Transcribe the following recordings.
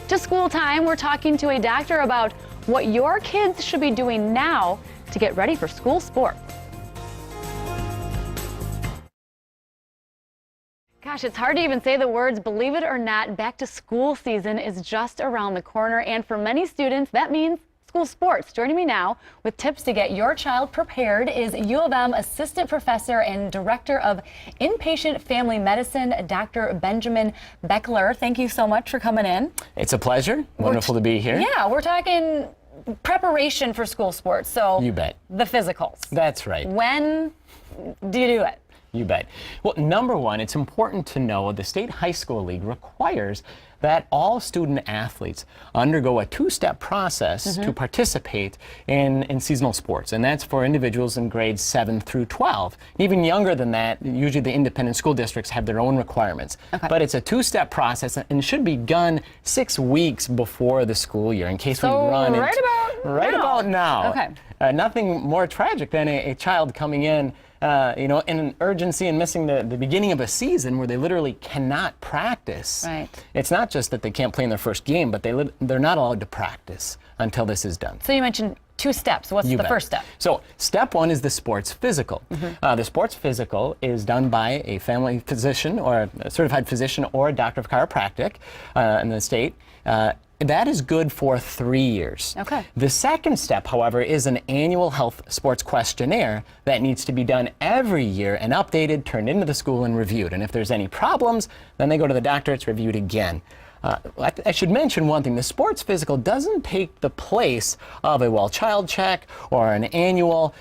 To School Time, we're talking to a doctor about what your kids should be doing now to get ready for school sports. Gosh, it's hard to even say the words. Believe it or not, back to school season is just around the corner, and for many students, that means school sports. Joining me now with tips to get your child prepared is U of M Assistant Professor and Director of Inpatient Family Medicine, Dr. Benjamin Baechler. Thank you so much for coming in. It's a pleasure. Wonderful to be here. Yeah, we're talking preparation for school sports. So you bet. The physicals. That's right. When do you do it? You bet. Well, number one, it's important to know the State High School League requires that all student athletes undergo a two-step process to participate in seasonal sports, and that's for individuals in grades 7 through 12. Even younger than that, usually the independent school districts have their own requirements. Okay. But it's a two-step process and should be done 6 weeks before the school year in case we run right about now. Okay. Nothing more tragic than a child coming in in an urgency and missing the beginning of a season where they literally cannot practice. Right. It's not just that they can't play in their first game, but they're not allowed to practice until this is done. So you mentioned 2 steps. What's the first step? So step 1 is the sports physical. The sports physical is done by a family physician or a certified physician or a doctor of chiropractic in the state. That is good for 3 years. Okay. The second step, however, is an annual health sports questionnaire that needs to be done every year and updated, turned into the school, and reviewed. And if there's any problems, then they go to the doctor, it's reviewed again. I should mention one thing. The sports physical doesn't take the place of a well-child check or an annual.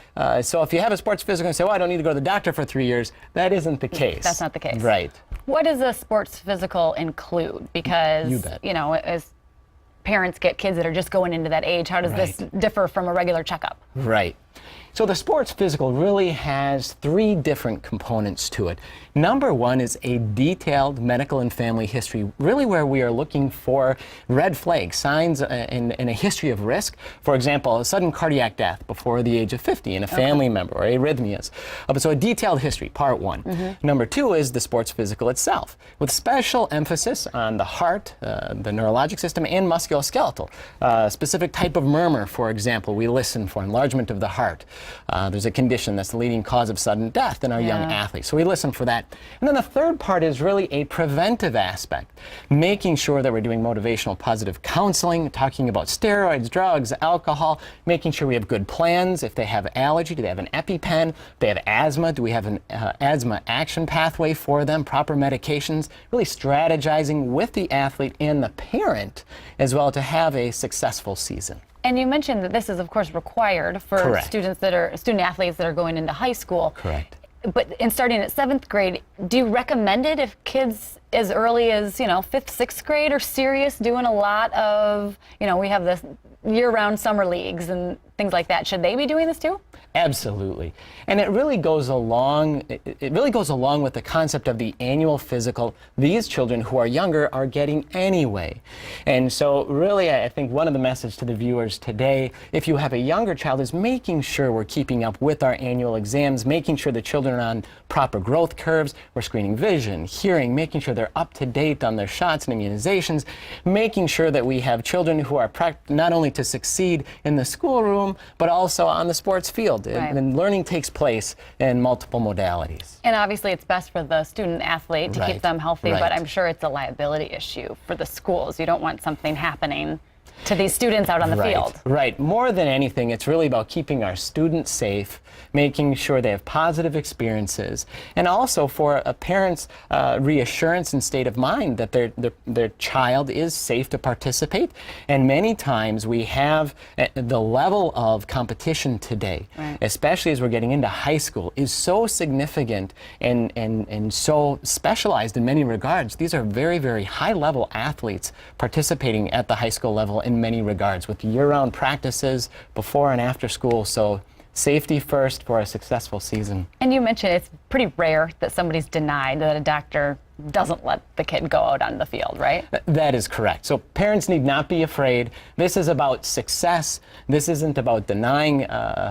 So if you have a sports physical and say, well, I don't need to go to the doctor for 3 years, that isn't the case. That's not the case. Right. What does a sports physical include? Because, you bet. As parents get kids that are just going into that age, how does this differ from a regular checkup? Right. So the sports physical really has 3 different components to it. Number 1 is a detailed medical and family history, really where we are looking for red flags, signs in a history of risk. For example, a sudden cardiac death before the age of 50 in a family member, or arrhythmias. So a detailed history, part 1. Number 2 is the sports physical itself, with special emphasis on the heart, the neurologic system, and musculoskeletal. Specific type of murmur, for example, we listen for enlargement of the heart. There's a condition that's the leading cause of sudden death in our young athletes, so we listen for that. And then the third part is really a preventive aspect, making sure that we're doing motivational positive counseling, talking about steroids, drugs, alcohol, making sure we have good plans. If they have allergy, do they have an EpiPen? If they have asthma, do we have an asthma action pathway for them, proper medications, really strategizing with the athlete and the parent as well to have a successful season. And you mentioned that this is, of course, required for student athletes that are going into high school. Correct. But in starting at 7th grade, do you recommend it if kids as early as, 5th, 6th grade are serious, doing a lot of, we have this year-round summer leagues and things like that. Should they be doing this too? Absolutely. And it really goes along with the concept of the annual physical these children who are younger are getting anyway. And so really I think one of the messages to the viewers today, if you have a younger child, is making sure we're keeping up with our annual exams, making sure the children are on proper growth curves, we're screening vision, hearing, making sure they're up to date on their shots and immunizations, making sure that we have children who are not only to succeed in the schoolroom, but also on the sports field. Right. And learning takes place in multiple modalities. And obviously it's best for the student athlete to keep them healthy, but I'm sure it's a liability issue for the schools. You don't want something happening to these students out on the field. Right. More than anything, it's really about keeping our students safe, making sure they have positive experiences, and also for a parent's reassurance and state of mind that their child is safe to participate. And many times we have the level of competition today, especially as we're getting into high school, is so significant and so specialized in many regards. These are very, very high-level athletes participating at the high school level in many regards, with year-round practices before and after school. So safety first for a successful season. And you mentioned it's pretty rare that somebody's denied, that a doctor doesn't let the kid go out on the field, right? That is correct. So parents need not be afraid. This is about success. This isn't about denying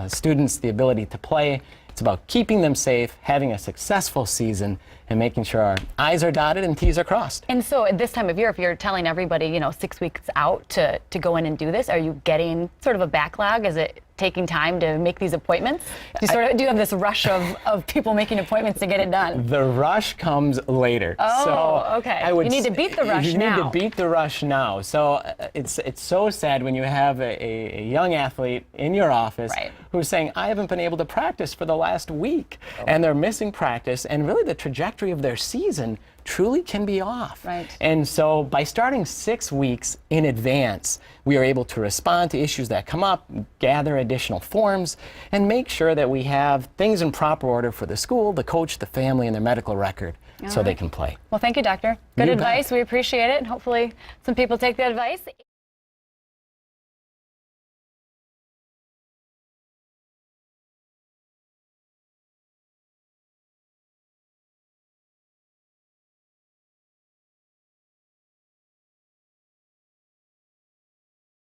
students the ability to play. It's about keeping them safe, having a successful season, and making sure our I's are dotted and T's are crossed. And so at this time of year, if you're telling everybody, 6 weeks out to go in and do this, are you getting sort of a backlog? Is it taking time to make these appointments? Do you have this rush of people making appointments to get it done? The rush comes later. Oh, so okay. You need to beat the rush you now. need to beat the rush now. So it's so sad when you have a young athlete in your office Right. who's saying, I haven't been able to practice for the last week. And they're missing practice, and really the trajectory of their season truly can be off. Right. And so by starting 6 weeks in advance, we are able to respond to issues that come up, gather additional forms, and make sure that we have things in proper order for the school, the coach, the family, and their medical record so they can play. Well, thank you, Doctor. Good You bet. advice. We appreciate it. And hopefully some people take the advice.